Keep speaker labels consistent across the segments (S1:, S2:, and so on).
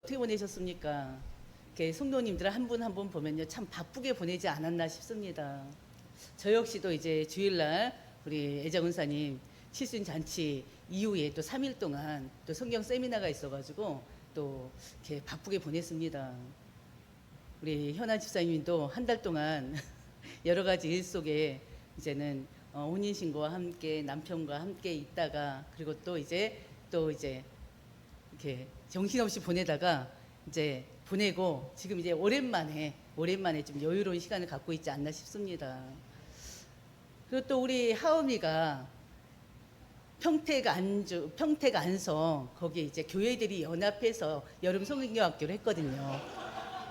S1: 어떻게 보내셨습니까? 이렇게 성도님들 한 분 한 분 보면요, 참 바쁘게 보내지 않았나 싶습니다. 저 역시도 이제 주일날 우리 애정 은사님 칠순 잔치 이후에 또 3일 동안 또 성경 세미나가 있어가지고 또 이렇게 바쁘게 보냈습니다. 우리 현아 집사님도 한 달 동안 여러 가지 일 속에 이제는 혼인신고와 함께 남편과 함께 있다가 그리고 또 이제 이렇게 정신없이 보내다가 이제 보내고 지금 이제 오랜만에 좀 여유로운 시간을 갖고 있지 않나 싶습니다. 그리고 또 우리 하은이가 평택 안성 거기에 이제 교회들이 연합해서 여름 성경학교를 했거든요.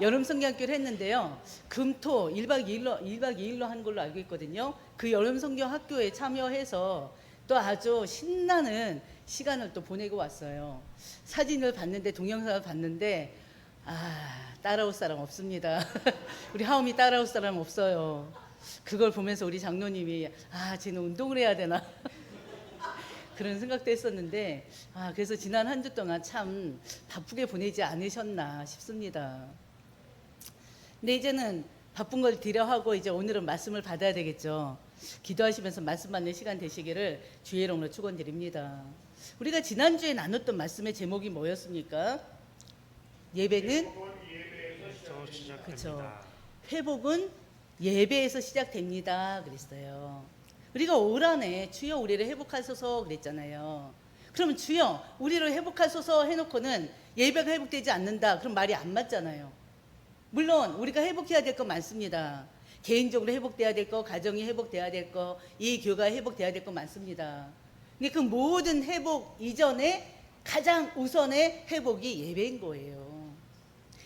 S1: 여름 성경학교를 했는데요. 금토 1박 2일로 한 걸로 알고 있거든요. 그 여름 성경학교에 참여해서 또 아주 신나는 시간을 또 보내고 왔어요. 사진을 봤는데 동영상을 봤는데 따라올 사람 없습니다. 우리 하음이 따라올 사람 없어요. 그걸 보면서 우리 장로님이 쟤는 운동을 해야 되나 그런 생각도 했었는데 그래서 지난 한 주 동안 참 바쁘게 보내지 않으셨나 싶습니다. 근데 이제는 바쁜 걸 디려하고 이제 오늘은 말씀을 받아야 되겠죠. 기도하시면서 말씀 받는 시간 되시기를 주의 이름으로 축원드립니다. 우리가 지난주에 나눴던 말씀의 제목이 뭐였습니까? 예배는 그렇죠. 회복은 예배에서 시작됩니다. 그랬어요. 우리가 올 한해 주여 우리를 회복하소서 그랬잖아요. 그러면 주여 우리를 회복하소서 해놓고는 예배가 회복되지 않는다. 그럼 말이 안 맞잖아요. 물론 우리가 회복해야 될 건 많습니다. 개인적으로 회복돼야 될 거, 가정이 회복돼야 될 거, 이 교회가 회복돼야 될 거 많습니다. 근데 그 모든 회복 이전에 가장 우선의 회복이 예배인 거예요.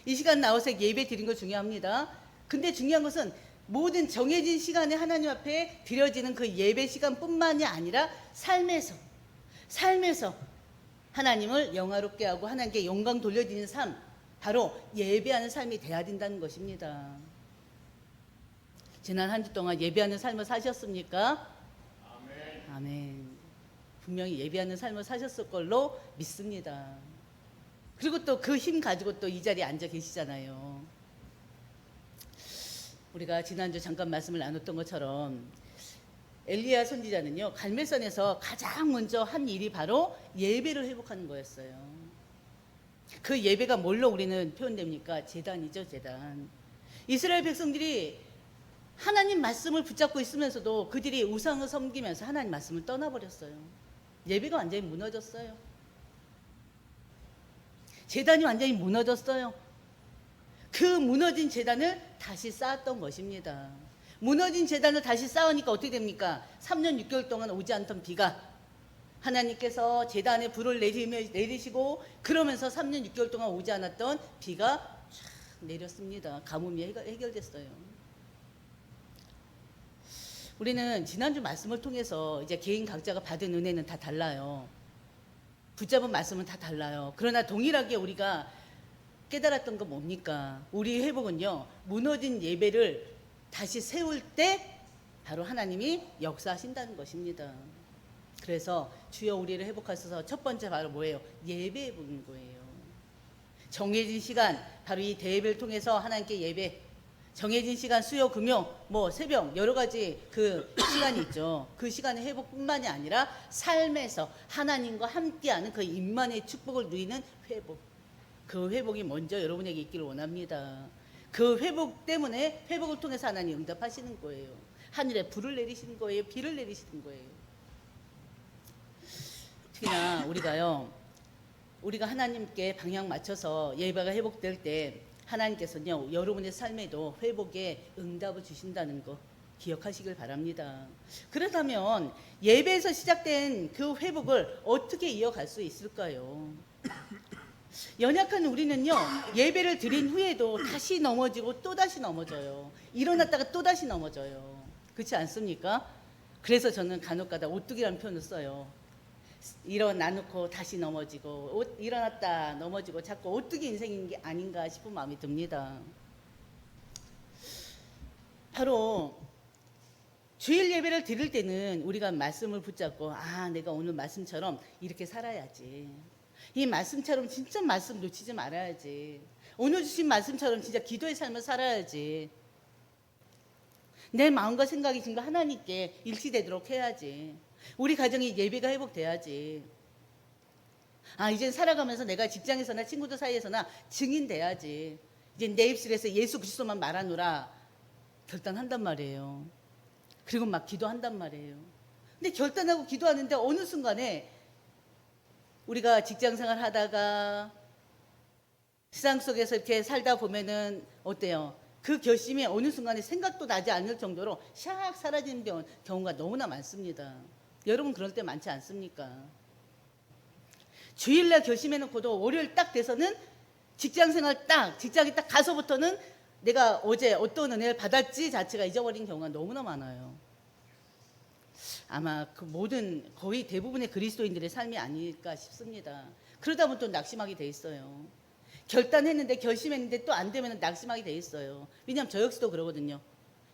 S1: 이 시간 나와서 예배 드린 거 중요합니다. 근데 중요한 것은 모든 정해진 시간에 하나님 앞에 드려지는 그 예배 시간뿐만이 아니라 삶에서 하나님을 영화롭게 하고 하나님께 영광 돌려드리는 삶, 바로 예배하는 삶이 돼야 된다는 것입니다. 지난 한 주 동안 예배하는 삶을 사셨습니까? 아멘. 아멘. 분명히 예배하는 삶을 사셨을 걸로 믿습니다. 그리고 또 그 힘 가지고 또 이 자리에 앉아 계시잖아요. 우리가 지난주 잠깐 말씀을 나눴던 것처럼 엘리야 선지자는요, 갈멜산에서 가장 먼저 한 일이 바로 예배를 회복하는 거였어요. 그 예배가 뭘로 우리는 표현됩니까? 제단이죠, 제단. 이스라엘 백성들이 하나님 말씀을 붙잡고 있으면서도 그들이 우상을 섬기면서 하나님 말씀을 떠나버렸어요. 예배가 완전히 무너졌어요. 제단이 완전히 무너졌어요. 그 무너진 제단을 다시 쌓았던 것입니다. 무너진 제단을 다시 쌓으니까 어떻게 됩니까? 3년 6개월 동안 오지 않던 비가 하나님께서 제단에 불을 내리시고 그러면서 3년 6개월 동안 오지 않았던 비가 쫙 내렸습니다. 가뭄이 해결됐어요. 우리는 지난주 말씀을 통해서 이제 개인 각자가 받은 은혜는 다 달라요. 붙잡은 말씀은 다 달라요. 그러나 동일하게 우리가 깨달았던 건 뭡니까? 우리 회복은요, 무너진 예배를 다시 세울 때 바로 하나님이 역사하신다는 것입니다. 그래서 주여 우리를 회복하셔서 첫 번째 바로 뭐예요? 예배 회복인 거예요. 정해진 시간, 바로 이 대예배를 통해서 하나님께 예배, 정해진 시간 수요 금요 새벽 여러 가지 그 시간이 있죠. 그 시간의 회복뿐만이 아니라 삶에서 하나님과 함께하는 그 임만의 축복을 누리는 회복. 그 회복이 먼저 여러분에게 있기를 원합니다. 그 회복 때문에 회복을 통해서 하나님 응답하시는 거예요. 하늘에 불을 내리시는 거예요. 비를 내리시는 거예요. 특히나 우리가 하나님께 방향 맞춰서 예배가 회복될 때 하나님께서는요, 여러분의 삶에도 회복에 응답을 주신다는 거 기억하시길 바랍니다. 그렇다면 예배에서 시작된 그 회복을 어떻게 이어갈 수 있을까요? 연약한 우리는요, 예배를 드린 후에도 다시 넘어지고 또다시 넘어져요. 일어났다가 또다시 넘어져요. 그렇지 않습니까? 그래서 저는 간혹가다 오뚜기라는 표현을 써요. 일어나놓고 다시 넘어지고 일어났다 넘어지고 자꾸 오뚜기 인생인 게 아닌가 싶은 마음이 듭니다. 바로 주일 예배를 드릴 때는 우리가 말씀을 붙잡고 내가 오늘 말씀처럼 이렇게 살아야지, 이 말씀처럼 진짜 말씀 놓치지 말아야지. 오늘 주신 말씀처럼 진짜 기도의 삶을 살아야지. 내 마음과 생각이 지금 하나님께 일치되도록 해야지. 우리 가정이 예배가 회복돼야지. 아, 이젠 살아가면서 내가 직장에서나 친구들 사이에서나 증인돼야지. 이제 내 입술에서 예수 그리스도만 말하노라 결단한단 말이에요. 그리고 막 기도한단 말이에요. 근데 결단하고 기도하는데 어느 순간에 우리가 직장생활 하다가 세상 속에서 이렇게 살다 보면은 어때요? 그 결심이 어느 순간에 생각도 나지 않을 정도로 샥 사라지는 경우가 너무나 많습니다. 여러분 그럴 때 많지 않습니까? 주일날 결심해놓고도 월요일 딱 돼서는 직장생활 딱 직장에 딱 가서부터는 내가 어제 어떤 은혜를 받았지 자체가 잊어버린 경우가 너무나 많아요. 아마 그 모든 거의 대부분의 그리스도인들의 삶이 아닐까 싶습니다. 그러다 보면 또 낙심하게 돼 있어요. 결단했는데 결심했는데 또 안 되면 낙심하게 돼 있어요. 왜냐하면 저 역시도 그러거든요.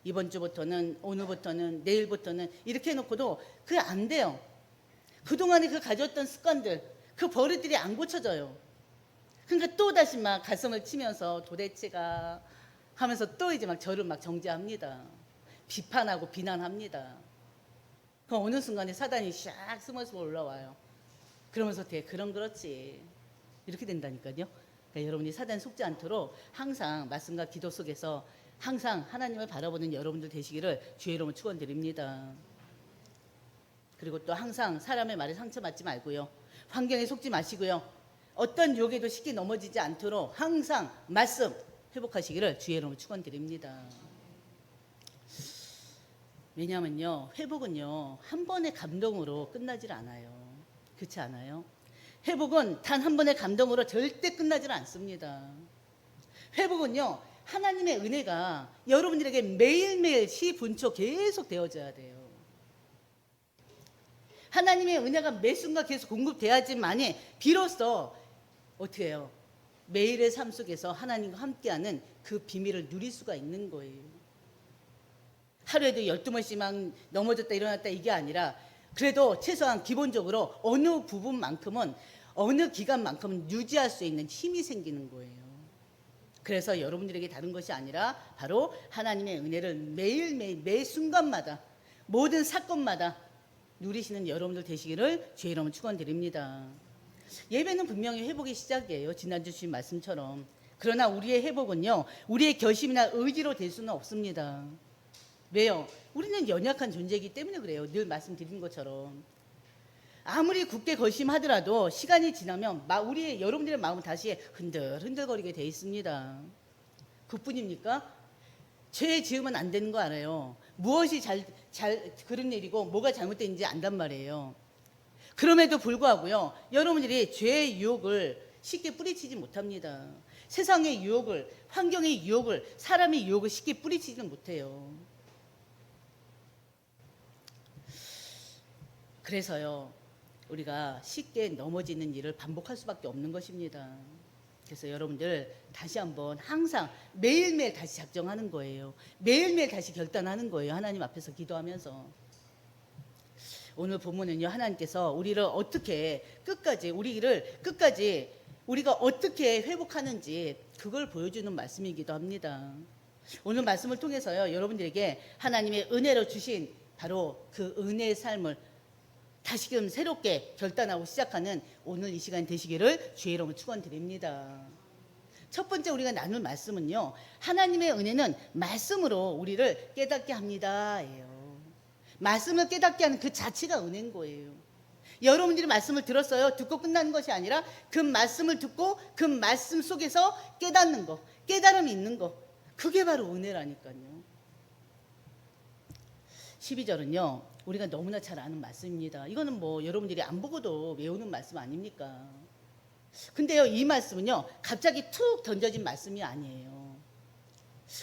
S1: 이번 주부터는 오늘부터는 내일부터는 이렇게 해놓고도 그게 안 돼요. 그동안에 그 가졌던 습관들 그 버릇들이 안 고쳐져요. 그러니까 또 다시 막 가슴을 치면서 도대체가 하면서 또 이제 막 저를 막 정죄합니다. 비판하고 비난합니다. 그럼 어느 순간에 사단이 샥 스멀스멀 올라와요. 그러면서 되게 그렇지 이렇게 된다니까요. 그러니까 여러분이 사단 속지 않도록 항상 말씀과 기도 속에서 항상 하나님을 바라보는 여러분들 되시기를 주의 이름으로 축원드립니다. 그리고 또 항상 사람의 말에 상처받지 말고요. 환경에 속지 마시고요. 어떤 욕에도 쉽게 넘어지지 않도록 항상 말씀 회복하시기를 주의 이름으로 축원드립니다. 왜냐하면요, 회복은요 한 번의 감동으로 끝나질 않아요. 그렇지 않아요? 회복은 단 한 번의 감동으로 절대 끝나질 않습니다. 회복은요 하나님의 은혜가 여러분들에게 매일매일 시분초 계속 되어져야 돼요. 하나님의 은혜가 매 순간 계속 공급돼야지만이 비로소 어떻게 해요? 매일의 삶 속에서 하나님과 함께하는 그 비밀을 누릴 수가 있는 거예요. 하루에도 12번씩 막 넘어졌다 일어났다 이게 아니라 그래도 최소한 기본적으로 어느 부분만큼은 어느 기간만큼은 유지할 수 있는 힘이 생기는 거예요. 그래서 여러분들에게 다른 것이 아니라 바로 하나님의 은혜를 매일매일 매 순간마다 모든 사건마다 누리시는 여러분들 되시기를 주의 이름으로 축원드립니다. 예배는 분명히 회복의 시작이에요. 지난주 주신 말씀처럼. 그러나 우리의 회복은요 우리의 결심이나 의지로 될 수는 없습니다. 왜요? 우리는 연약한 존재이기 때문에 그래요. 늘 말씀드린 것처럼. 아무리 굳게 결심하더라도 시간이 지나면 우리의 여러분들의 마음은 다시 흔들흔들거리게 돼 있습니다. 그뿐입니까? 죄 지으면 안 되는 거 알아요. 무엇이 그런 일이고 뭐가 잘못된지 안단 말이에요. 그럼에도 불구하고요. 여러분들이 죄의 유혹을 쉽게 뿌리치지 못합니다. 세상의 유혹을, 환경의 유혹을, 사람의 유혹을 쉽게 뿌리치지는 못해요. 그래서요. 우리가 쉽게 넘어지는 일을 반복할 수밖에 없는 것입니다. 그래서 여러분들 다시 한번 항상 매일매일 다시 작정하는 거예요. 매일매일 다시 결단하는 거예요. 하나님 앞에서 기도하면서. 오늘 본문은요. 하나님께서 우리를 우리가 어떻게 회복하는지 그걸 보여주는 말씀이기도 합니다. 오늘 말씀을 통해서요. 여러분들에게 하나님의 은혜로 주신 바로 그 은혜의 삶을 다시금 새롭게 결단하고 시작하는 오늘 이 시간 되시기를 주의 이름으로 축원드립니다. 첫 번째 우리가 나눌 말씀은요. 하나님의 은혜는 말씀으로 우리를 깨닫게 합니다. 예요. 말씀을 깨닫게 하는 그 자체가 은혜인 거예요. 여러분들이 말씀을 들었어요. 듣고 끝나는 것이 아니라 그 말씀을 듣고 그 말씀 속에서 깨닫는 거, 깨달음이 있는 거. 그게 바로 은혜라니까요. 12절은요. 우리가 너무나 잘 아는 말씀입니다. 이거는 뭐 여러분들이 안 보고도 외우는 말씀 아닙니까? 근데요, 이 말씀은요, 갑자기 툭 던져진 말씀이 아니에요.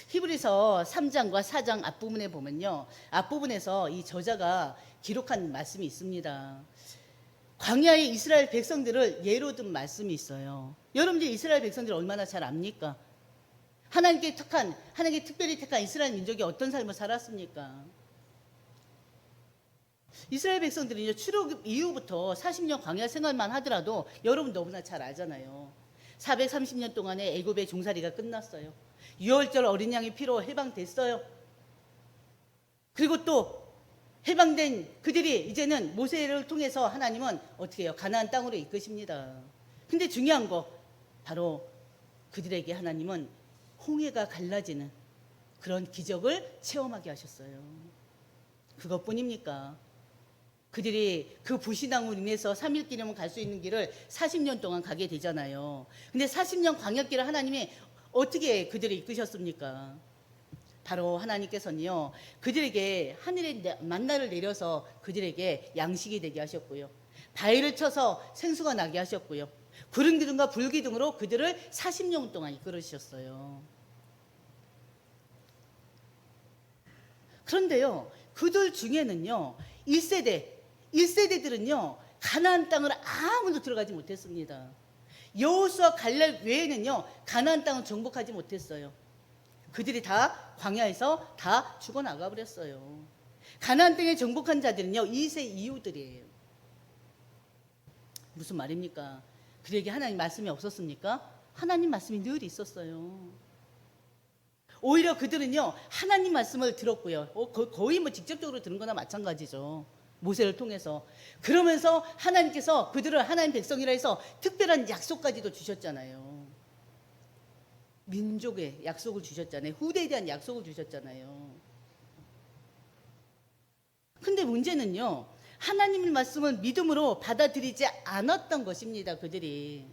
S1: 히브리서 3장과 4장 앞부분에 보면요, 앞부분에서 이 저자가 기록한 말씀이 있습니다. 광야의 이스라엘 백성들을 예로 든 말씀이 있어요. 여러분들 이스라엘 백성들 얼마나 잘 압니까? 하나님께 특별히 택한 이스라엘 민족이 어떤 삶을 살았습니까? 이스라엘 백성들은요, 출애굽 이후부터 40년 광야 생활만 하더라도 여러분 너무나 잘 알잖아요. 430년 동안의 애굽의 종살이가 끝났어요. 6월절 어린 양의 피로 해방됐어요. 그리고 또 해방된 그들이 이제는 모세를 통해서 하나님은 어떻게 해요? 가나안 땅으로 이끄십니다. 근데 중요한 거 바로 그들에게 하나님은 홍해가 갈라지는 그런 기적을 체험하게 하셨어요. 그것뿐입니까? 그들이 그 불신앙으로 인해서 3일 길이면 갈 수 있는 길을 40년 동안 가게 되잖아요. 근데 40년 광야길을 하나님이 어떻게 그들을 이끄셨습니까? 바로 하나님께서는요, 그들에게 하늘의 만나를 내려서 그들에게 양식이 되게 하셨고요. 바위를 쳐서 생수가 나게 하셨고요. 구름 기둥과 불 기둥으로 그들을 40년 동안 이끌으셨어요. 그런데요, 그들 중에는요, 1세대들은요, 가나안 땅을 아무도 들어가지 못했습니다. 여호수아 갈렙 외에는요, 가나안 땅을 정복하지 못했어요. 그들이 다 광야에서 다 죽어나가 버렸어요. 가나안 땅에 정복한 자들은요, 2세 이후들이에요. 무슨 말입니까? 그들에게 하나님 말씀이 없었습니까? 하나님 말씀이 늘 있었어요. 오히려 그들은요, 하나님 말씀을 들었고요. 거의 뭐 직접적으로 들은 거나 마찬가지죠. 모세를 통해서. 그러면서 하나님께서 그들을 하나님 백성이라 해서 특별한 약속까지도 주셨잖아요. 민족의 약속을 주셨잖아요. 후대에 대한 약속을 주셨잖아요. 근데 문제는요, 하나님의 말씀을 믿음으로 받아들이지 않았던 것입니다. 그들이.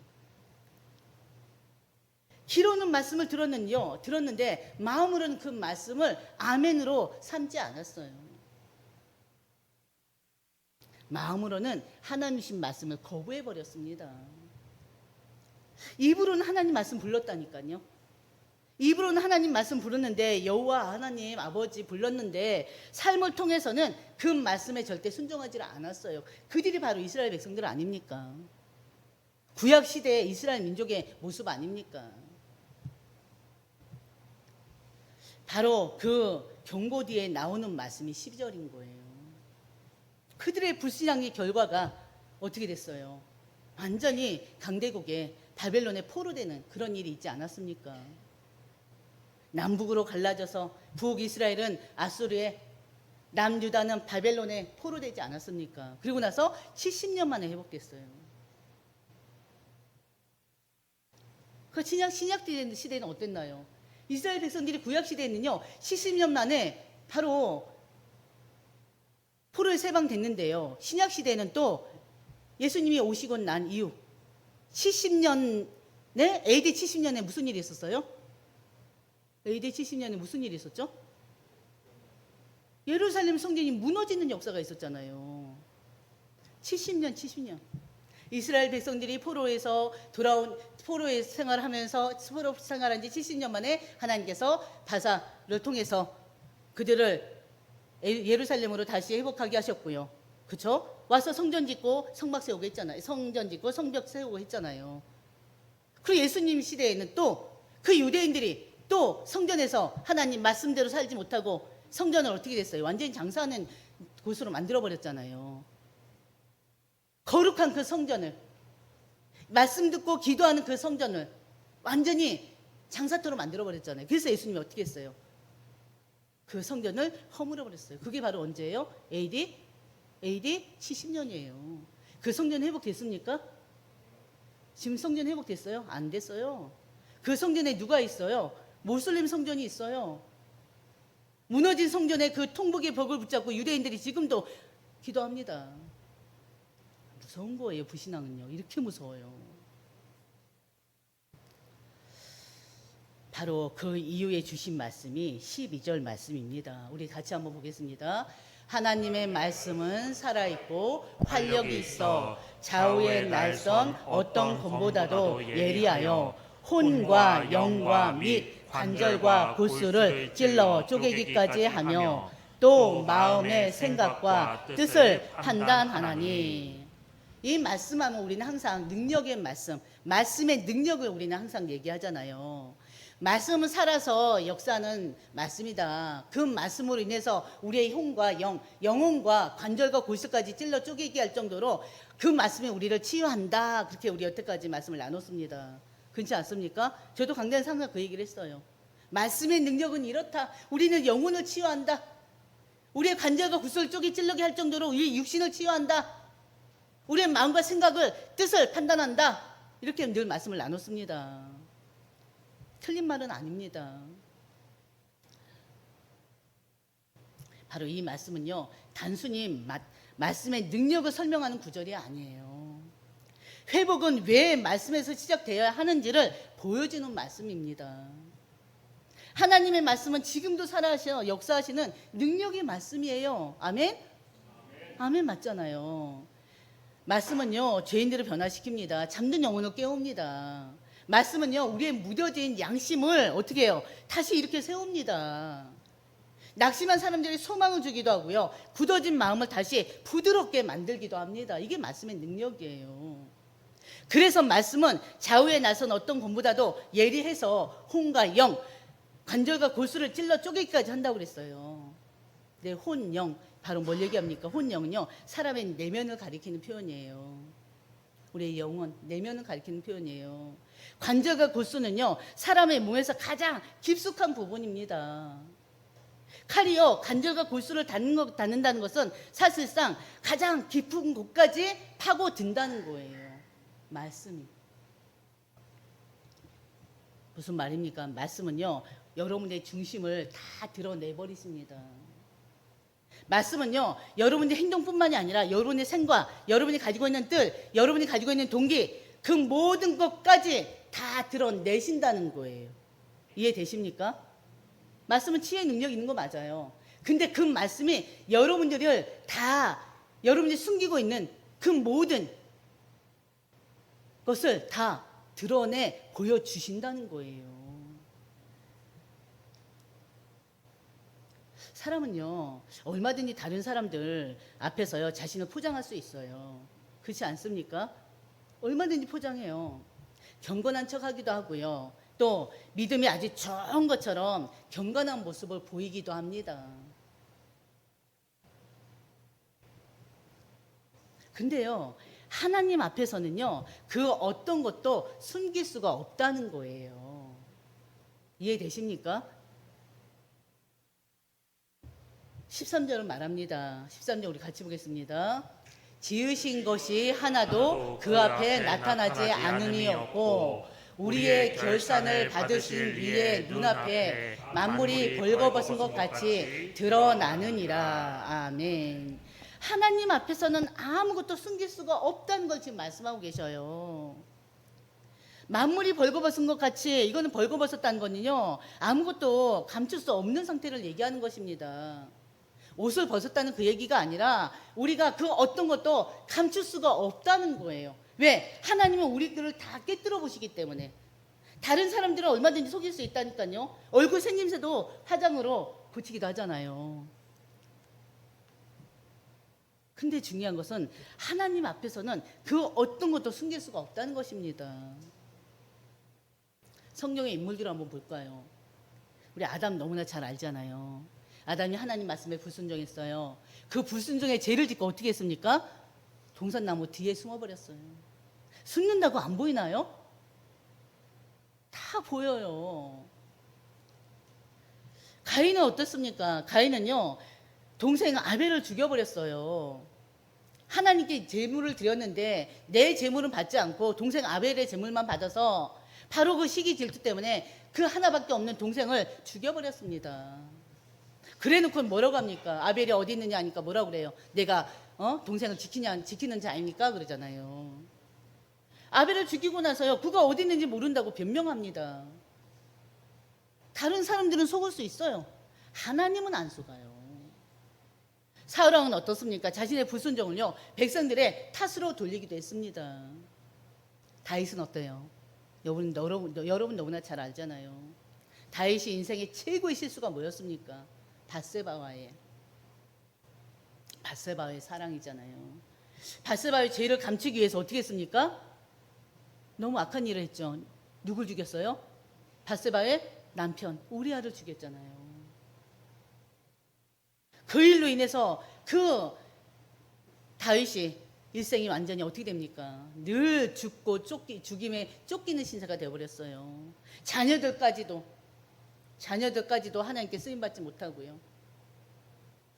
S1: 귀로는 말씀을 들었는데 마음으로는 그 말씀을 아멘으로 삼지 않았어요. 마음으로는 하나님 주신 말씀을 거부해 버렸습니다. 입으로는 하나님 말씀 불렀다니까요. 입으로는 하나님 말씀 부르는데, 여호와 하나님 아버지 불렀는데 삶을 통해서는 그 말씀에 절대 순종하지 않았어요. 그들이 바로 이스라엘 백성들 아닙니까? 구약 시대의 이스라엘 민족의 모습 아닙니까? 바로 그 경고 뒤에 나오는 말씀이 12절인 거예요. 그들의 불신앙의 결과가 어떻게 됐어요? 완전히 강대국에 바벨론에 포로되는 그런 일이 있지 않았습니까? 남북으로 갈라져서 북이스라엘은 아수르에, 남유다는 바벨론에 포로되지 않았습니까? 그리고 나서 70년 만에 회복됐어요. 그 신약 시대는 어땠나요? 이스라엘 백성들이 구약 시대에는요, 70년 만에 바로 포로에 해방됐는데요. 신약 시대에는 또 예수님이 오시고 난 이후 70년에, AD 70년에 무슨 일이 있었어요? AD 70년에 무슨 일이 있었죠? 예루살렘 성전이 무너지는 역사가 있었잖아요. 70년. 이스라엘 백성들이 포로에서 생활하면서 포로 생활한 지 70년 만에 하나님께서 바사를 통해서 그들을 예루살렘으로 다시 회복하게 하셨고요. 그렇죠? 와서 성전 짓고 성막 세우고 했잖아요. 성전 짓고 성벽 세우고 했잖아요. 그리고 예수님 시대에는 또 그 유대인들이 또 성전에서 하나님 말씀대로 살지 못하고 성전을 어떻게 됐어요? 완전히 장사하는 곳으로 만들어버렸잖아요. 거룩한 그 성전을, 말씀 듣고 기도하는 그 성전을 완전히 장사터로 만들어버렸잖아요. 그래서 예수님이 어떻게 했어요? 그 성전을 허물어버렸어요. 그게 바로 언제예요? AD 70년이에요. 그 성전 회복됐습니까? 지금 성전 회복됐어요? 안 됐어요. 그 성전에 누가 있어요? 모슬림 성전이 있어요. 무너진 성전에 그 통복의 벽을 붙잡고 유대인들이 지금도 기도합니다. 무서운 거예요. 불신앙은요. 이렇게 무서워요. 바로 그 이후에 주신 말씀이 12절 말씀입니다. 우리 같이 한번 보겠습니다. 하나님의 말씀은 살아있고 활력이 있어 좌우의 날선 어떤 검보다도 예리하여 혼과 영과 및 관절과 골수를 찔러 쪼개기까지 하며 또 마음의 생각과 뜻을 판단하나니. 이 말씀하면 우리는 항상 능력의 말씀의 능력을 우리는 항상 얘기하잖아요. 말씀은 살아서 역사는 맞습니다. 그 말씀으로 인해서 우리의 흉과 영혼과 관절과 골수까지 찔러 쪼개게 할 정도로 그 말씀이 우리를 치유한다. 그렇게 우리 여태까지 말씀을 나눴습니다. 그렇지 않습니까? 저도 강단 상사 그 얘기를 했어요. 말씀의 능력은 이렇다. 우리는 영혼을 치유한다. 우리의 관절과 골수를 쪼개 찔러게 할 정도로 우리 육신을 치유한다. 우리의 마음과 생각을 뜻을 판단한다. 이렇게 늘 말씀을 나눴습니다. 틀린 말은 아닙니다. 바로 이 말씀은요, 단순히 말씀의 능력을 설명하는 구절이 아니에요. 회복은 왜 말씀에서 시작되어야 하는지를 보여주는 말씀입니다. 하나님의 말씀은 지금도 살아하셔 역사하시는 능력의 말씀이에요. 아멘? 아멘 맞잖아요. 말씀은요, 죄인들을 변화시킵니다. 잠든 영혼을 깨웁니다. 말씀은요, 우리의 무뎌진 양심을 어떻게 해요? 다시 이렇게 세웁니다. 낙심한 사람들이 소망을 주기도 하고요, 굳어진 마음을 다시 부드럽게 만들기도 합니다. 이게 말씀의 능력이에요. 그래서 말씀은 좌우에 나선 어떤 것보다도 예리해서 혼과 영, 관절과 골수를 찔러 쪼개기까지 한다고 그랬어요. 네, 혼, 영, 바로 뭘 얘기합니까? 혼, 영은요, 사람의 내면을 가리키는 표현이에요. 우리의 영혼, 내면을 가리키는 표현이에요. 관절과 골수는요, 사람의 몸에서 가장 깊숙한 부분입니다. 칼이요, 관절과 골수를 닿는다는 것은 사실상 가장 깊은 곳까지 파고든다는 거예요. 말씀이. 무슨 말입니까? 말씀은요, 여러분의 중심을 다 드러내버리십니다. 말씀은요, 여러분의 행동뿐만이 아니라 여러분의 생각, 여러분이 가지고 있는 뜻, 여러분이 가지고 있는 동기, 그 모든 것까지 다 드러내신다는 거예요. 이해되십니까? 말씀은 치유의 능력이 있는 거 맞아요. 근데 그 말씀이 여러분들을 다, 여러분이 숨기고 있는 그 모든 것을 다 드러내 보여주신다는 거예요. 사람은요, 얼마든지 다른 사람들 앞에서요, 자신을 포장할 수 있어요. 그렇지 않습니까? 얼마든지 포장해요. 경건한 척 하기도 하고요. 또 믿음이 아주 좋은 것처럼 경건한 모습을 보이기도 합니다. 근데요, 하나님 앞에서는요, 그 어떤 것도 숨길 수가 없다는 거예요. 이해되십니까? 13절은 말합니다. 13절 우리 같이 보겠습니다. 지으신 것이 하나도 그 앞에 나타나지 않으니 없고 우리의 결산을 받으신 이의 눈앞에 만물이 벌거벗은 것 같이 드러나느니라. 아멘. 하나님 앞에서는 아무것도 숨길 수가 없다는 걸 지금 말씀하고 계셔요. 만물이 벌거벗은 것 같이, 이거는 벌거벗었다는 거는요, 아무것도 감출 수 없는 상태를 얘기하는 것입니다. 옷을 벗었다는 그 얘기가 아니라 우리가 그 어떤 것도 감출 수가 없다는 거예요. 왜? 하나님은 우리들을 다 꿰뚫어 보시기 때문에. 다른 사람들은 얼마든지 속일 수 있다니까요. 얼굴 생김새도 화장으로 고치기도 하잖아요. 근데 중요한 것은 하나님 앞에서는 그 어떤 것도 숨길 수가 없다는 것입니다. 성경의 인물들을 한번 볼까요? 우리 아담 너무나 잘 알잖아요. 아담이 하나님 말씀에 불순종했어요. 그 불순종의 죄를 짓고 어떻게 했습니까? 동산나무 뒤에 숨어버렸어요. 숨는다고 안 보이나요? 다 보여요. 가인은 어떻습니까? 가인은요, 동생 아벨을 죽여버렸어요. 하나님께 제물을 드렸는데 내 제물은 받지 않고 동생 아벨의 제물만 받아서 바로 그 시기 질투 때문에 그 하나밖에 없는 동생을 죽여버렸습니다. 그래놓고 뭐라고 합니까? 아벨이 어디 있느냐 하니까 뭐라고 그래요? 내가 동생을 지키는 자 아닙니까? 그러잖아요. 아벨을 죽이고 나서요, 그가 어디 있는지 모른다고 변명합니다. 다른 사람들은 속을 수 있어요. 하나님은 안 속아요. 사울왕은 어떻습니까? 자신의 불순종을요, 백성들의 탓으로 돌리기도 했습니다. 다윗은 어때요? 여러분 너무나 잘 알잖아요. 다윗이 인생의 최고의 실수가 뭐였습니까? 밧세바와의 사랑이잖아요. 밧세바의 죄를 감추기 위해서 어떻게 했습니까? 너무 악한 일을 했죠. 누굴 죽였어요? 밧세바의 남편 우리아를 죽였잖아요. 그 일로 인해서 그 다윗이 일생이 완전히 어떻게 됩니까? 늘 죽고 죽임에 쫓기는 신세가 되어버렸어요. 자녀들까지도 하나님께 쓰임받지 못하고요.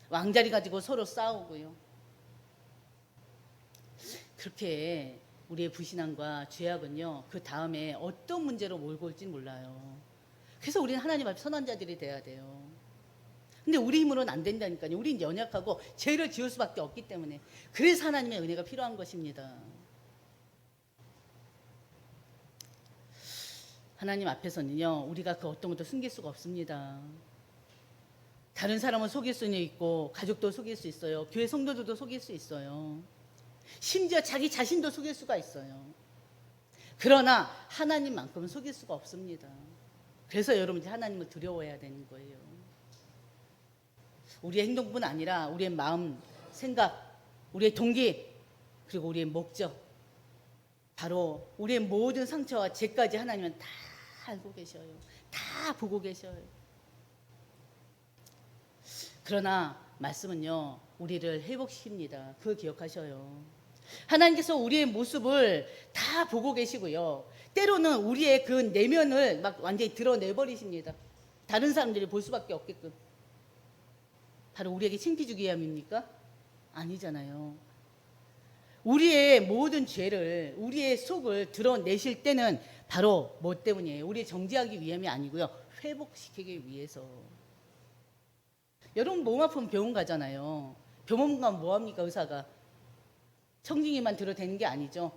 S1: 왕자리 가지고 서로 싸우고요. 그렇게 우리의 불신앙과 죄악은요, 그 다음에 어떤 문제로 몰고 올지는 몰라요. 그래서 우리는 하나님 앞에 선한 자들이 돼야 돼요. 근데 우리 힘으로는 안 된다니까요. 우린 연약하고 죄를 지을 수밖에 없기 때문에. 그래서 하나님의 은혜가 필요한 것입니다. 하나님 앞에서는요, 우리가 그 어떤 것도 숨길 수가 없습니다. 다른 사람을 속일 수는 있고, 가족도 속일 수 있어요. 교회 성도들도 속일 수 있어요. 심지어 자기 자신도 속일 수가 있어요. 그러나 하나님만큼은 속일 수가 없습니다. 그래서 여러분들이 하나님을 두려워해야 되는 거예요. 우리의 행동뿐 아니라 우리의 마음, 생각, 우리의 동기, 그리고 우리의 목적, 바로 우리의 모든 상처와 죄까지 하나님은 다 알고 계셔요. 다 보고 계셔요. 그러나 말씀은요, 우리를 회복시킵니다. 그걸 기억하셔요. 하나님께서 우리의 모습을 다 보고 계시고요. 때로는 우리의 그 내면을 막 완전히 드러내버리십니다. 다른 사람들이 볼 수밖에 없게끔. 바로 우리에게 창피 주기 위함입니까? 아니잖아요. 우리의 모든 죄를, 우리의 속을 드러내실 때는 바로 뭐 때문이에요? 우리 정죄하기 위함이 아니고요, 회복시키기 위해서. 여러분 몸 아프면 병원 가잖아요. 병원 가면 뭐합니까? 의사가 청진기만 들어대는 게 아니죠.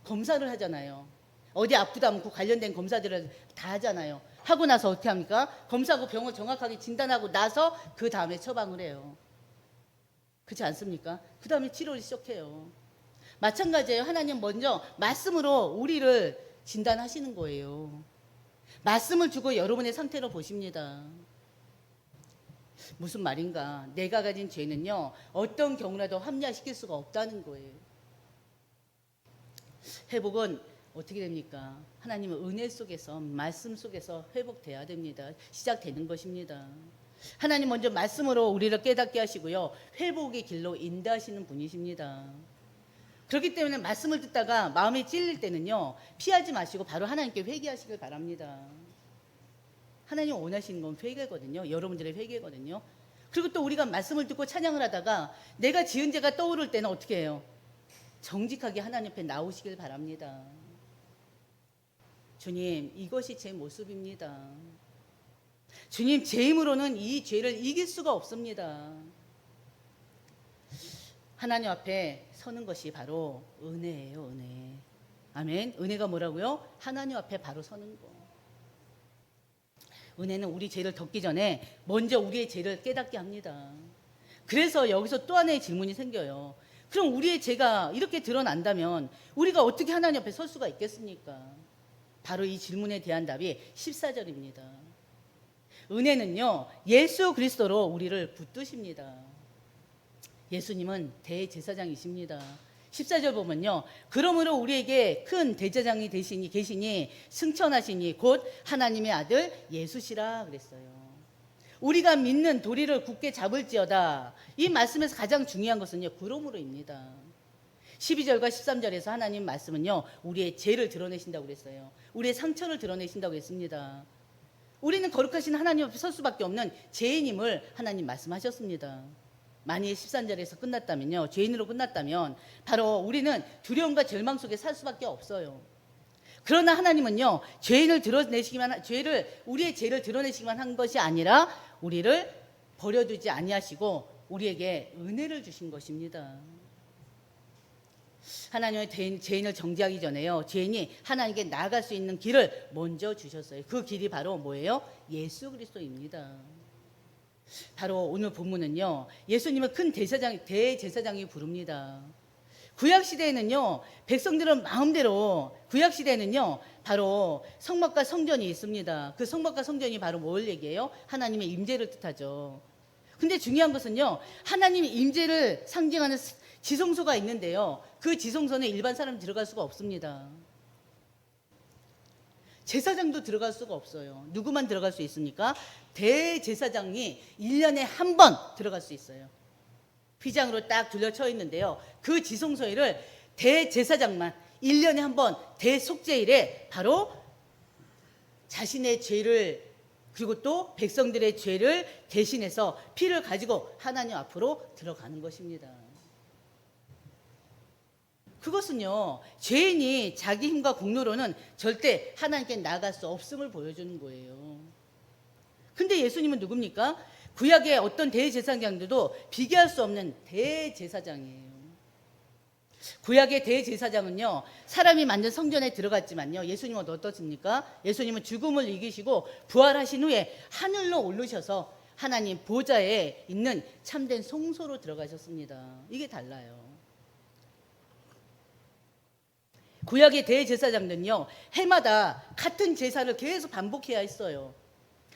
S1: 검사를 하잖아요. 어디 아프다면 그 관련된 검사들을 다 하잖아요. 하고 나서 어떻게 합니까? 검사하고 병을 정확하게 진단하고 나서 그 다음에 처방을 해요. 그렇지 않습니까? 그 다음에 치료를 시작해요. 마찬가지예요. 하나님 먼저 말씀으로 우리를 진단하시는 거예요. 말씀을 주고 여러분의 상태를 보십니다. 무슨 말인가? 내가 가진 죄는요, 어떤 경우라도 합리화시킬 수가 없다는 거예요. 회복은 어떻게 됩니까? 하나님의 은혜 속에서, 말씀 속에서 회복돼야 됩니다. 시작되는 것입니다. 하나님 먼저 말씀으로 우리를 깨닫게 하시고요, 회복의 길로 인도하시는 분이십니다. 그렇기 때문에 말씀을 듣다가 마음이 찔릴 때는요, 피하지 마시고 바로 하나님께 회개하시길 바랍니다. 하나님 원하시는 건 회개거든요. 여러분들의 회개거든요. 그리고 또 우리가 말씀을 듣고 찬양을 하다가 내가 지은 죄가 떠오를 때는 어떻게 해요? 정직하게 하나님 앞에 나오시길 바랍니다. 주님, 이것이 제 모습입니다. 주님, 제 힘으로는 이 죄를 이길 수가 없습니다. 하나님 앞에 서는 것이 바로 은혜예요, 은혜. 아멘. 은혜가 뭐라고요? 하나님 앞에 바로 서는 거. 은혜는 우리 죄를 덮기 전에 먼저 우리의 죄를 깨닫게 합니다. 그래서 여기서 또 하나의 질문이 생겨요. 그럼 우리의 죄가 이렇게 드러난다면 우리가 어떻게 하나님 앞에 설 수가 있겠습니까? 바로 이 질문에 대한 답이 14절입니다. 은혜는요, 예수 그리스도로 우리를 붙드십니다. 예수님은 대제사장이십니다. 14절 보면요, 그러므로 우리에게 큰 대제사장이 계시니 승천하시니 곧 하나님의 아들 예수시라 그랬어요. 우리가 믿는 도리를 굳게 잡을지어다. 이 말씀에서 가장 중요한 것은요, 그러므로입니다. 12절과 13절에서 하나님 말씀은요, 우리의 죄를 드러내신다고 그랬어요. 우리의 상처를 드러내신다고 했습니다. 우리는 거룩하신 하나님 앞에 설 수밖에 없는 죄인임을 하나님 말씀하셨습니다. 만일 13절에서 끝났다면요, 죄인으로 끝났다면 바로 우리는 두려움과 절망 속에 살 수밖에 없어요. 그러나 하나님은요, 우리의 죄를 드러내시기만 한 것이 아니라 우리를 버려두지 아니하시고 우리에게 은혜를 주신 것입니다. 하나님의 죄인을 정죄하기 전에요, 죄인이 하나님께 나아갈 수 있는 길을 먼저 주셨어요. 그 길이 바로 뭐예요? 예수 그리스도입니다. 바로 오늘 본문은요, 예수님을 큰 대제사장이 부릅니다. 구약시대에는요, 백성들은 마음대로, 구약시대에는요, 바로 성막과 성전이 있습니다. 그 성막과 성전이 바로 뭘 얘기해요? 하나님의 임재를 뜻하죠. 근데 중요한 것은요, 하나님의 임재를 상징하는 지성소가 있는데요, 그 지성소는 일반 사람이 들어갈 수가 없습니다. 제사장도 들어갈 수가 없어요. 누구만 들어갈 수 있습니까? 대제사장이 1년에 한 번 들어갈 수 있어요. 휘장으로 딱 둘러쳐 있는데요. 그 지성소에를 대제사장만 1년에 한 번 대속죄일에 바로 자신의 죄를 그리고 또 백성들의 죄를 대신해서 피를 가지고 하나님 앞으로 들어가는 것입니다. 그것은요, 죄인이 자기 힘과 공로로는 절대 하나님께 나아갈 수 없음을 보여주는 거예요. 근데 예수님은 누굽니까? 구약의 어떤 대제사장들도 비교할 수 없는 대제사장이에요. 구약의 대제사장은요, 사람이 만든 성전에 들어갔지만요, 예수님은 어떻습니까? 예수님은 죽음을 이기시고 부활하신 후에 하늘로 오르셔서 하나님 보좌에 있는 참된 성소로 들어가셨습니다. 이게 달라요. 구약의 대제사장들은요, 해마다 같은 제사를 계속 반복해야 했어요.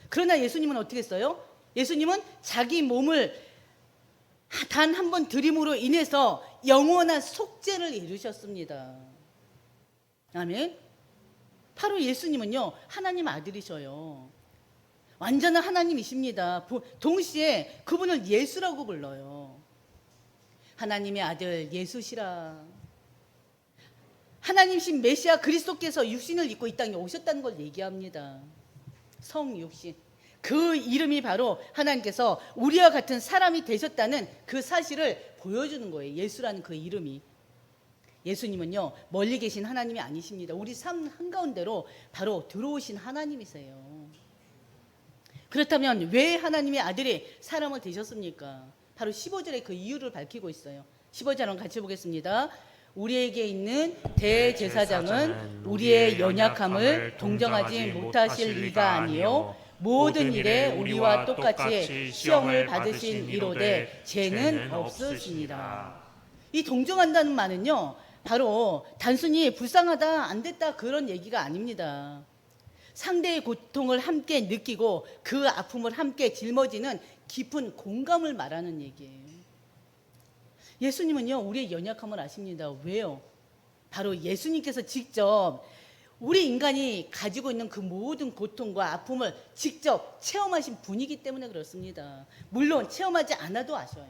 S1: 그러나 예수님은 어떻게 했어요? 예수님은 자기 몸을 단 한 번 드림으로 인해서 영원한 속죄를 이루셨습니다. 아멘. 바로 예수님은요, 하나님 아들이셔요. 완전한 하나님이십니다. 동시에 그분을 예수라고 불러요. 하나님의 아들 예수시라. 하나님이신 메시아 그리스도께서 육신을 입고 이 땅에 오셨다는 걸 얘기합니다. 성육신. 그 이름이 바로 하나님께서 우리와 같은 사람이 되셨다는 그 사실을 보여주는 거예요. 예수라는 그 이름이. 예수님은요, 멀리 계신 하나님이 아니십니다. 우리 삶 한가운데로 바로 들어오신 하나님이세요. 그렇다면 왜 하나님의 아들이 사람을 되셨습니까? 바로 15절에 그 이유를 밝히고 있어요. 15절 한번 같이 보겠습니다. 우리에게 있는 대제사장은 우리의 연약함을 동정하지 못하실 리가 아니요 모든 일에 우리와 똑같이 시험을 받으신 이로되 죄는 없으시니라. 이 동정한다는 말은요, 바로 단순히 불쌍하다 안 됐다 그런 얘기가 아닙니다. 상대의 고통을 함께 느끼고 그 아픔을 함께 짊어지는 깊은 공감을 말하는 얘기예요. 예수님은요, 우리의 연약함을 아십니다. 왜요? 바로 예수님께서 직접 우리 인간이 가지고 있는 그 모든 고통과 아픔을 직접 체험하신 분이기 때문에 그렇습니다. 물론 체험하지 않아도 아셔요.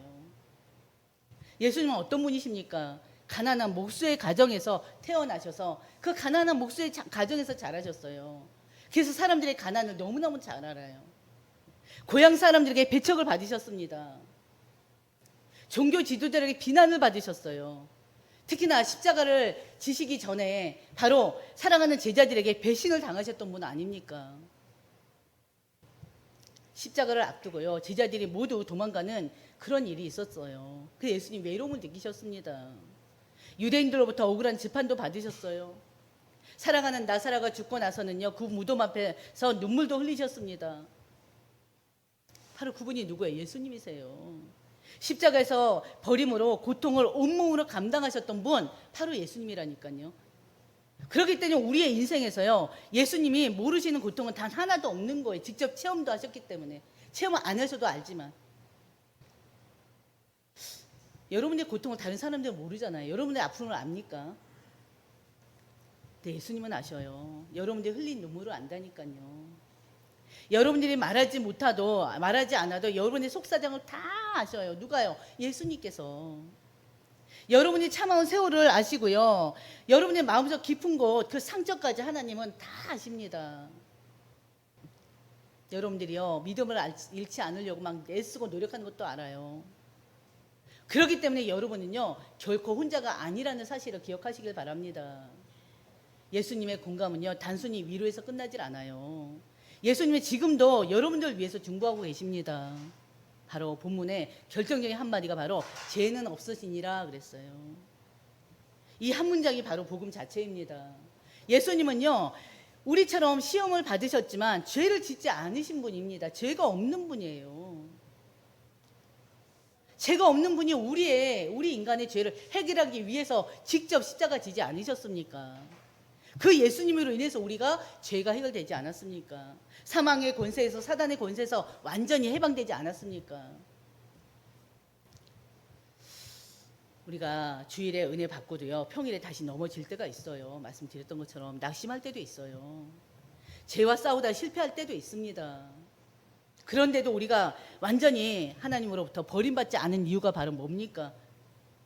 S1: 예수님은 어떤 분이십니까? 가난한 목수의 가정에서 태어나셔서 그 가난한 목수의 가정에서 자라셨어요. 그래서 사람들의 가난을 너무너무 잘 알아요. 고향 사람들에게 배척을 받으셨습니다. 종교 지도자에게 비난을 받으셨어요. 특히나 십자가를 지시기 전에 바로 사랑하는 제자들에게 배신을 당하셨던 분 아닙니까? 십자가를 앞두고요, 제자들이 모두 도망가는 그런 일이 있었어요. 그래서 예수님 외로움을 느끼셨습니다. 유대인들로부터 억울한 재판도 받으셨어요. 사랑하는 나사로가 죽고 나서는요, 그 무덤 앞에서 눈물도 흘리셨습니다. 바로 그분이 누구예요? 예수님이세요. 십자가에서 버림으로 고통을 온몸으로 감당하셨던 분 바로 예수님이라니까요. 그렇기 때문에 우리의 인생에서요, 예수님이 모르시는 고통은 단 하나도 없는 거예요. 직접 체험도 하셨기 때문에. 체험 안 하셔도 알지만. 여러분의 고통을 다른 사람들은 모르잖아요. 여러분의 아픔을 압니까? 근데 예수님은 아셔요. 여러분들이 흘린 눈물을 안다니까요. 여러분들이 말하지 않아도 여러분의 속사정을 다 아셔요. 누가요? 예수님께서. 여러분이 참아온 세월을 아시고요. 여러분의 마음속 깊은 곳, 그 상처까지 하나님은 다 아십니다. 여러분들이요, 믿음을 잃지 않으려고 막 애쓰고 노력하는 것도 알아요. 그렇기 때문에 여러분은요, 결코 혼자가 아니라는 사실을 기억하시길 바랍니다. 예수님의 공감은요, 단순히 위로에서 끝나질 않아요. 예수님은 지금도 여러분들을 위해서 중보하고 계십니다. 바로 본문의 결정적인 한마디가 바로 죄는 없으시니라 그랬어요. 이 한 문장이 바로 복음 자체입니다. 예수님은요, 우리처럼 시험을 받으셨지만 죄를 짓지 않으신 분입니다. 죄가 없는 분이에요. 죄가 없는 분이 우리 인간의 죄를 해결하기 위해서 직접 십자가 지지 않으셨습니까? 그 예수님으로 인해서 우리가 죄가 해결되지 않았습니까? 사망의 권세에서, 사단의 권세에서 완전히 해방되지 않았습니까? 우리가 주일에 은혜 받고도요, 평일에 다시 넘어질 때가 있어요. 말씀드렸던 것처럼 낙심할 때도 있어요. 죄와 싸우다 실패할 때도 있습니다. 그런데도 우리가 완전히 하나님으로부터 버림받지 않은 이유가 바로 뭡니까?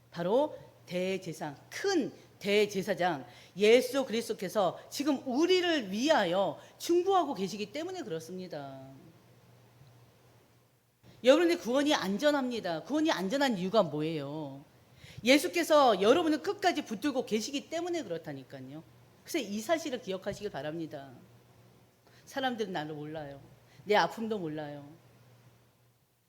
S1: 바로 대제사장, 큰 대제사장 예수 그리스도께서 지금 우리를 위하여 중보하고 계시기 때문에 그렇습니다. 여러분의 구원이 안전합니다. 구원이 안전한 이유가 뭐예요? 예수께서 여러분을 끝까지 붙들고 계시기 때문에 그렇다니까요. 그래서 이 사실을 기억하시길 바랍니다. 사람들은 나를 몰라요. 내 아픔도 몰라요.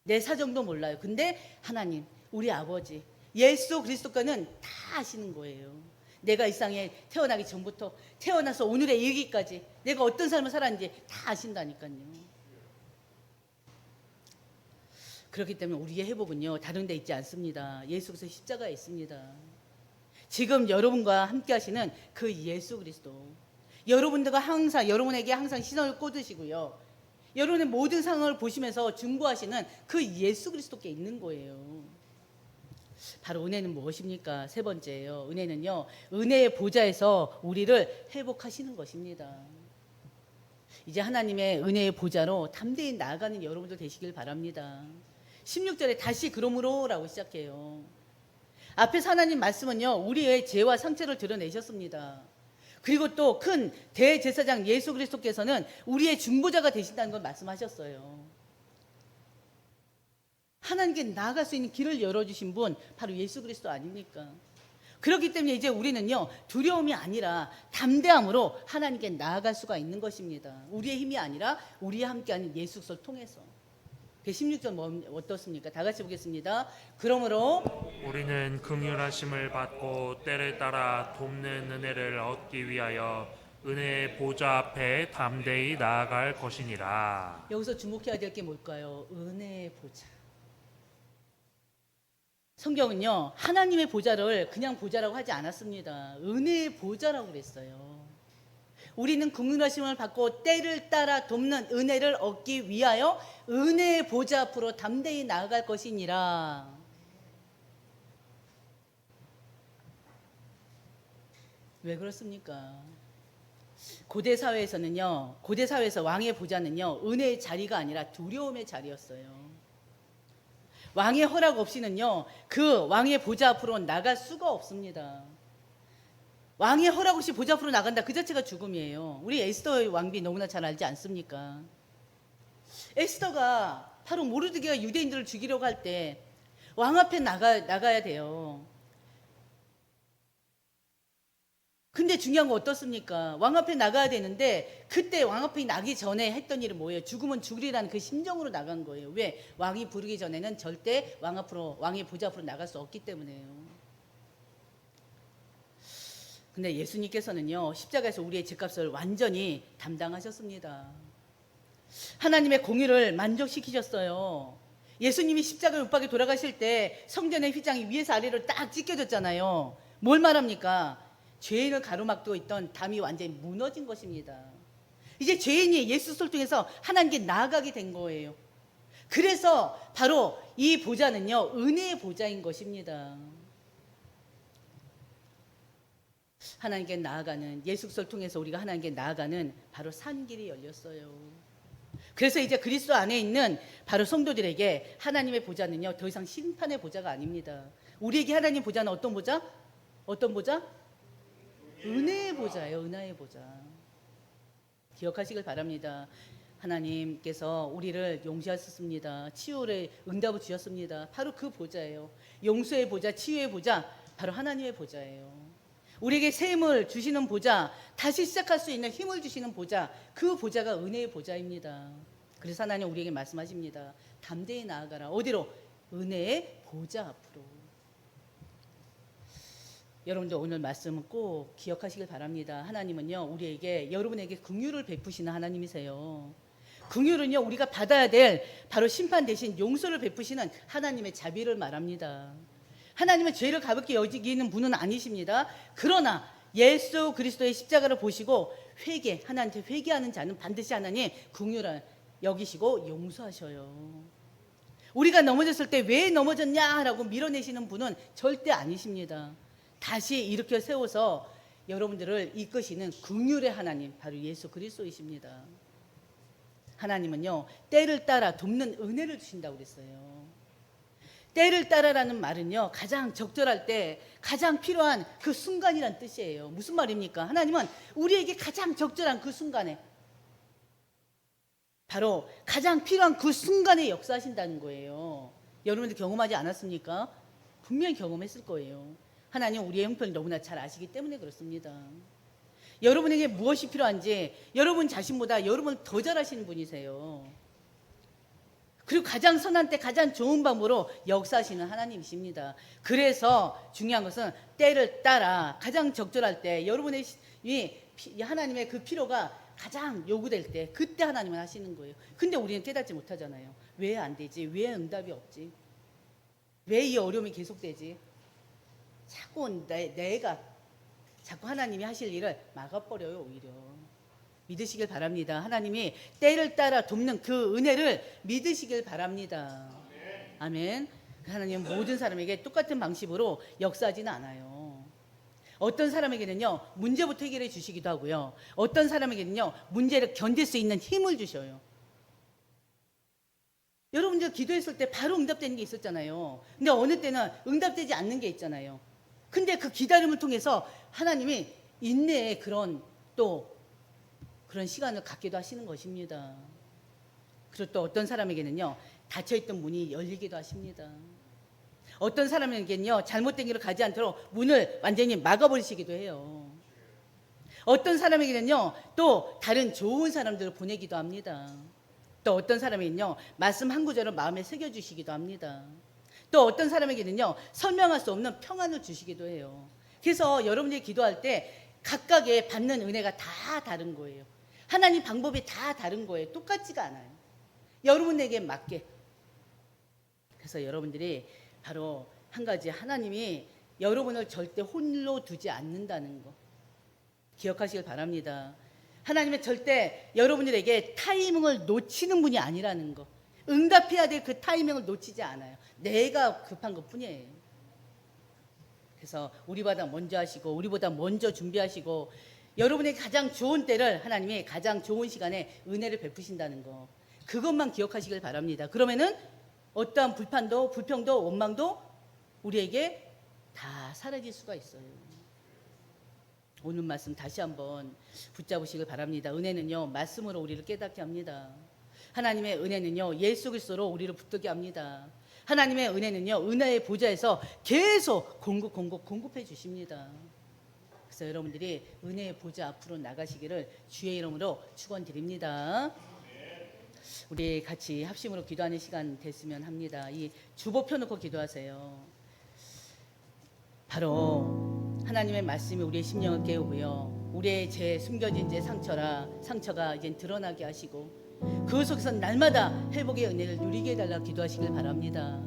S1: 내 사정도 몰라요. 근데 하나님, 우리 아버지, 예수 그리스도께는 다 아시는 거예요. 내가 이 땅에 태어나기 전부터 태어나서 오늘의 일기까지 내가 어떤 삶을 살았는지 다 아신다니까요. 그렇기 때문에 우리의 회복은요, 다른 데 있지 않습니다. 예수 그리스도 십자가에 있습니다. 지금 여러분과 함께 하시는 그 예수 그리스도, 여러분들과 항상, 여러분에게 항상 시선을 꽂으시고요, 여러분의 모든 상황을 보시면서 중보하시는 그 예수 그리스도께 있는 거예요. 바로 은혜는 무엇입니까? 세 번째예요. 은혜는요, 은혜의 보좌에서 우리를 회복하시는 것입니다. 이제 하나님의 은혜의 보좌로 담대히 나아가는 여러분들 되시길 바랍니다. 16절에 다시 그러므로 라고 시작해요. 앞에서 하나님 말씀은요, 우리의 죄와 상처를 드러내셨습니다. 그리고 또 큰 대제사장 예수 그리스도께서는 우리의 중보자가 되신다는 걸 말씀하셨어요. 하나님께 나아갈 수 있는 길을 열어주신 분 바로 예수 그리스도 아닙니까? 그렇기 때문에 이제 우리는요, 두려움이 아니라 담대함으로 하나님께 나아갈 수가 있는 것입니다. 우리의 힘이 아니라 우리와 함께하는 예수 그리스도를 통해서. 16절 어떻습니까? 다 같이 보겠습니다. 그러므로
S2: 우리는 긍휼하심을 받고 때를 따라 돕는 은혜를 얻기 위하여 은혜의 보좌 앞에 담대히 나아갈 것이니라.
S1: 여기서 주목해야 될 게 뭘까요? 은혜의 보좌. 성경은요, 하나님의 보좌를 그냥 보좌라고 하지 않았습니다. 은혜의 보좌라고 그랬어요. 우리는 긍휼하심을 받고 때를 따라 돕는 은혜를 얻기 위하여 은혜의 보좌 앞으로 담대히 나아갈 것이니라. 왜 그렇습니까? 고대 사회에서 왕의 보좌는요, 은혜의 자리가 아니라 두려움의 자리였어요. 왕의 허락 없이는요, 그 왕의 보좌 앞으로 나갈 수가 없습니다. 왕의 허락 없이 보좌 앞으로 나간다, 그 자체가 죽음이에요. 우리 에스더 왕비 너무나 잘 알지 않습니까? 에스더가 바로 모르드게가 유대인들을 죽이려고 할 때 왕 앞에 나가야 돼요. 근데 중요한 거 어떻습니까? 왕 앞에 나가야 되는데 그때 왕 앞에 나기 전에 했던 일은 뭐예요? 죽으면 죽으리라는 그 심정으로 나간 거예요. 왜? 왕이 부르기 전에는 절대 왕의 보좌 앞으로 나갈 수 없기 때문에요. 근데 예수님께서는요, 십자가에서 우리의 죄값을 완전히 담당하셨습니다. 하나님의 공의를 만족시키셨어요. 예수님이 십자가 못 박에 돌아가실 때 성전의 휘장이 위에서 아래로 딱 찢겨졌잖아요. 뭘 말합니까? 죄인을 가로막고 있던 담이 완전히 무너진 것입니다. 이제 죄인이 예수를 통해서 하나님께 나아가게 된 거예요. 그래서 바로 이 보좌는요, 은혜의 보좌인 것입니다. 하나님께 나아가는, 예수 그리스도를 통해서 우리가 하나님께 나아가는 바로 산 길이 열렸어요. 그래서 이제 그리스도 안에 있는 바로 성도들에게 하나님의 보좌는요, 더 이상 심판의 보좌가 아닙니다. 우리에게 하나님 보좌는 어떤 보좌? 어떤 보좌? 은혜의 보좌예요. 은혜의 보좌. 기억하시길 바랍니다. 하나님께서 우리를 용서하셨습니다. 치유의 응답을 주셨습니다. 바로 그 보좌예요. 용서의 보좌, 치유의 보좌, 바로 하나님의 보좌예요. 우리에게 새 힘을 주시는 보좌, 다시 시작할 수 있는 힘을 주시는 보좌, 그 보좌가 은혜의 보좌입니다. 그래서 하나님 우리에게 말씀하십니다. 담대히 나아가라. 어디로? 은혜의 보좌 앞으로. 여러분들 오늘 말씀은 꼭 기억하시길 바랍니다. 하나님은요, 우리에게, 여러분에게 긍휼을 베푸시는 하나님이세요. 긍휼은요, 우리가 받아야 될 바로 심판 대신 용서를 베푸시는 하나님의 자비를 말합니다. 하나님은 죄를 가볍게 여기는 분은 아니십니다. 그러나 예수 그리스도의 십자가를 보시고 하나님께 회개하는 자는 반드시 하나님 긍휼을 여기시고 용서하셔요. 우리가 넘어졌을 때 왜 넘어졌냐라고 밀어내시는 분은 절대 아니십니다. 다시 일으켜 세워서 여러분들을 이끄시는 긍휼의 하나님, 바로 예수 그리스도이십니다. 하나님은요, 때를 따라 돕는 은혜를 주신다고 그랬어요. 때를 따라라는 말은요, 가장 적절할 때 가장 필요한 그 순간이란 뜻이에요. 무슨 말입니까? 하나님은 우리에게 가장 적절한 그 순간에, 바로 가장 필요한 그 순간에 역사하신다는 거예요. 여러분들 경험하지 않았습니까? 분명히 경험했을 거예요. 하나님 우리의 형편을 너무나 잘 아시기 때문에 그렇습니다. 여러분에게 무엇이 필요한지 여러분 자신보다 여러분을 더 잘 아시는 분이세요. 그리고 가장 선한 때 가장 좋은 방법으로 역사하시는 하나님이십니다. 그래서 중요한 것은 때를 따라 가장 적절할 때 여러분의 하나님의 그 필요가 가장 요구될 때 그때 하나님은 하시는 거예요. 근데 우리는 깨닫지 못하잖아요. 왜 안 되지? 왜 응답이 없지? 왜 이 어려움이 계속되지? 자꾸 내가 자꾸 하나님이 하실 일을 막아버려요. 오히려 믿으시길 바랍니다. 하나님이 때를 따라 돕는 그 은혜를 믿으시길 바랍니다. 아멘. 하나님은 모든 사람에게 똑같은 방식으로 역사하지는 않아요. 어떤 사람에게는요, 문제부터 해결해 주시기도 하고요, 어떤 사람에게는요, 문제를 견딜 수 있는 힘을 주셔요. 여러분들 기도했을 때 바로 응답되는 게 있었잖아요. 근데 어느 때는 응답되지 않는 게 있잖아요. 근데 그 기다림을 통해서 하나님이 인내의 그런 시간을 갖기도 하시는 것입니다. 그리고 또 어떤 사람에게는요, 닫혀있던 문이 열리기도 하십니다. 어떤 사람에게는요, 잘못된 길로 가지 않도록 문을 완전히 막아버리시기도 해요. 어떤 사람에게는요, 또 다른 좋은 사람들을 보내기도 합니다. 또 어떤 사람에게는요, 말씀 한 구절을 마음에 새겨주시기도 합니다. 또 어떤 사람에게는요, 설명할 수 없는 평안을 주시기도 해요. 그래서 여러분들이 기도할 때 각각의 받는 은혜가 다 다른 거예요. 하나님 방법이 다 다른 거예요. 똑같지가 않아요. 여러분에게 맞게. 그래서 여러분들이 바로 한 가지, 하나님이 여러분을 절대 홀로 두지 않는다는 거 기억하시길 바랍니다. 하나님은 절대 여러분들에게 타이밍을 놓치는 분이 아니라는 거, 응답해야 될 그 타이밍을 놓치지 않아요. 내가 급한 것 뿐이에요. 그래서 우리보다 먼저 하시고 우리보다 먼저 준비하시고 여러분에게 가장 좋은 때를 하나님이 가장 좋은 시간에 은혜를 베푸신다는 거, 그것만 기억하시길 바랍니다. 그러면은 어떠한 불판도 불평도 원망도 우리에게 다 사라질 수가 있어요. 오늘 말씀 다시 한번 붙잡으시길 바랍니다. 은혜는요, 말씀으로 우리를 깨닫게 합니다. 하나님의 은혜는요, 예수 그리스도로 우리를 붙들게 합니다. 하나님의 은혜는요, 은혜의 보좌에서 계속 공급해 주십니다. 그래서 여러분들이 은혜의 보좌 앞으로 나가시기를 주의 이름으로 축원드립니다. 우리 같이 합심으로 기도하는 시간 됐으면 합니다. 이 주보 펴놓고 기도하세요. 바로 하나님의 말씀이 우리의 심령을 깨우고요, 우리의 죄, 숨겨진 죄, 상처가 이제 드러나게 하시고 그 속에서 날마다 회복의 은혜를 누리게 해달라고 기도하시길 바랍니다.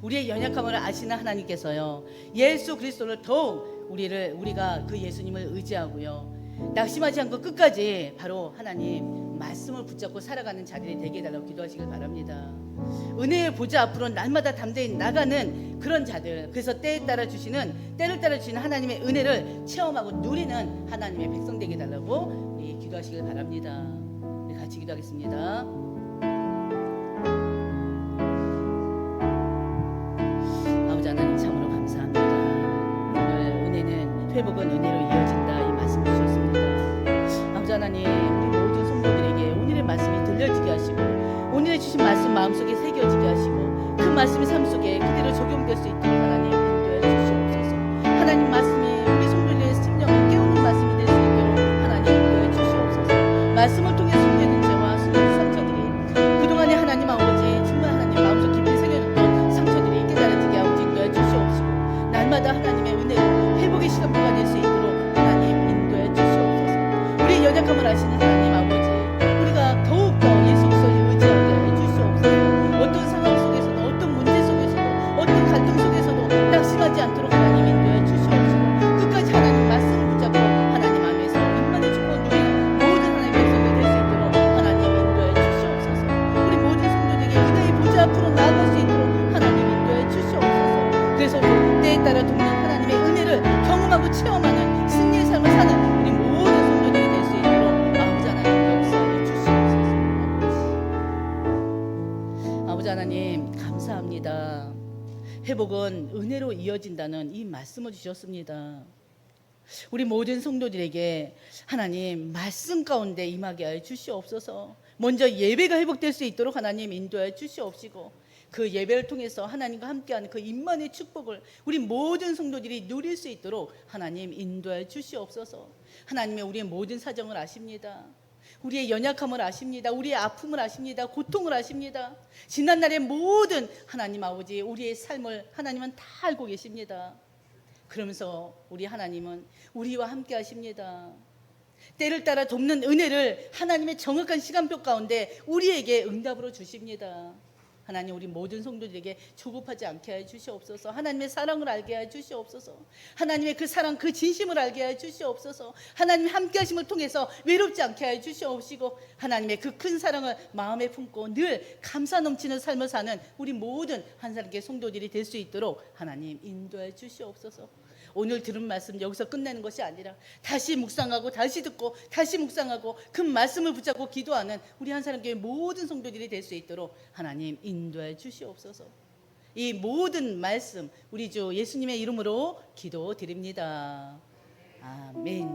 S1: 우리의 연약함을 아시는 하나님께서요, 예수 그리스도를 더욱 우리가 그 예수님을 의지하고요, 낙심하지 않고 끝까지 바로 하나님 말씀을 붙잡고 살아가는 자들이 되게 해달라고 기도하시길 바랍니다. 은혜의 보좌 앞으로 날마다 담대히 나가는 그런 자들, 그래서 때를 따라 주시는 하나님의 은혜를 체험하고 누리는 하나님의 백성 되게 해달라고 기도하시길 바랍니다. 우리 같이 기도하겠습니다. 아버지 하나님, 참으로 감사합니다. 오늘 은혜는 회복은 은혜로 이어진다, 이 말씀 주셨습니다. 아버지 하나님, 우리 모든 성도들에게 오늘의 말씀이 들려지게 하시고 오늘의 주신 말씀 마음속에 새겨지게 하시고 그 말씀이 삶 속에 그대로 적용될 수 있도록 하나님 인도해 주시옵소서. 하나님 말씀이 우리 성도들의 심령을 깨우는 말씀이 될 수 있도록 하나님 인도해 주시옵소서. 말씀을 통해 숨겨진 죄와 숨겨진 상처들이 그동안에 하나님 아버지 정말 하나님 마음속 깊이 새겨졌던 상처들이 깨달아지게 하고 인도해 주시옵시고 날마다 하나님의 은혜로 회복의 시간표가 될 수 있도록 하나님 인도해 주시옵소서. 우리의 연약함을 아시는 하나님 아버지, 우리가 더욱더 예수 그리스도를 의지하게 해주시옵소서. 어떤 상황 속에서도, 어떤 문제 속에서도, 어떤 갈등 속에서도 낙심하지 않도록 하나님 인도해 주시옵소서. 끝까지 하나님 말씀을 붙잡고 하나님 안에서 임만의 축복을 누리는 모든 하나님의 백성들 될 수 있도록 하나님 인도해 주시옵소서. 우리 모든 성도들에게 은혜의 보좌 앞으로 나아갈 수 있도록 하나님 인도해 주시옵소서. 그래서 때에 따라 돕는 하나님의 은혜를 경험하고 체험하는 승리의 삶을 회복은 은혜로 이어진다는 이 말씀을 주셨습니다. 우리 모든 성도들에게 하나님 말씀 가운데 임하게 하여 주시옵소서. 먼저 예배가 회복될 수 있도록 하나님 인도하여 주시옵시고, 그 예배를 통해서 하나님과 함께하는 그 임만의 축복을 우리 모든 성도들이 누릴 수 있도록 하나님 인도하여 주시옵소서. 하나님의 우리의 모든 사정을 아십니다. 우리의 연약함을 아십니다. 우리의 아픔을 아십니다. 고통을 아십니다. 지난날의 모든 하나님 아버지 우리의 삶을 하나님은 다 알고 계십니다. 그러면서 우리 하나님은 우리와 함께 하십니다. 때를 따라 돕는 은혜를 하나님의 정확한 시간표 가운데 우리에게 응답으로 주십니다. 하나님, 우리 모든 성도들에게 조급하지 않게 하여 주시옵소서. 하나님의 사랑을 알게 하여 주시옵소서. 하나님의 그 사랑, 그 진심을 알게 하여 주시옵소서. 하나님의 함께 하심을 통해서 외롭지 않게 하여 주시옵시고, 하나님의 그 큰 사랑을 마음에 품고 늘 감사 넘치는 삶을 사는 우리 모든 한 사람의 성도들이 될 수 있도록 하나님 인도해 주시옵소서. 오늘 들은 말씀 여기서 끝내는 것이 아니라 다시 묵상하고 다시 듣고 다시 묵상하고 그 말씀을 붙잡고 기도하는 우리 한 사람 교회 모든 성도들이 될 수 있도록 하나님 인도해 주시옵소서. 이 모든 말씀 우리 주 예수님의 이름으로 기도드립니다. 아멘.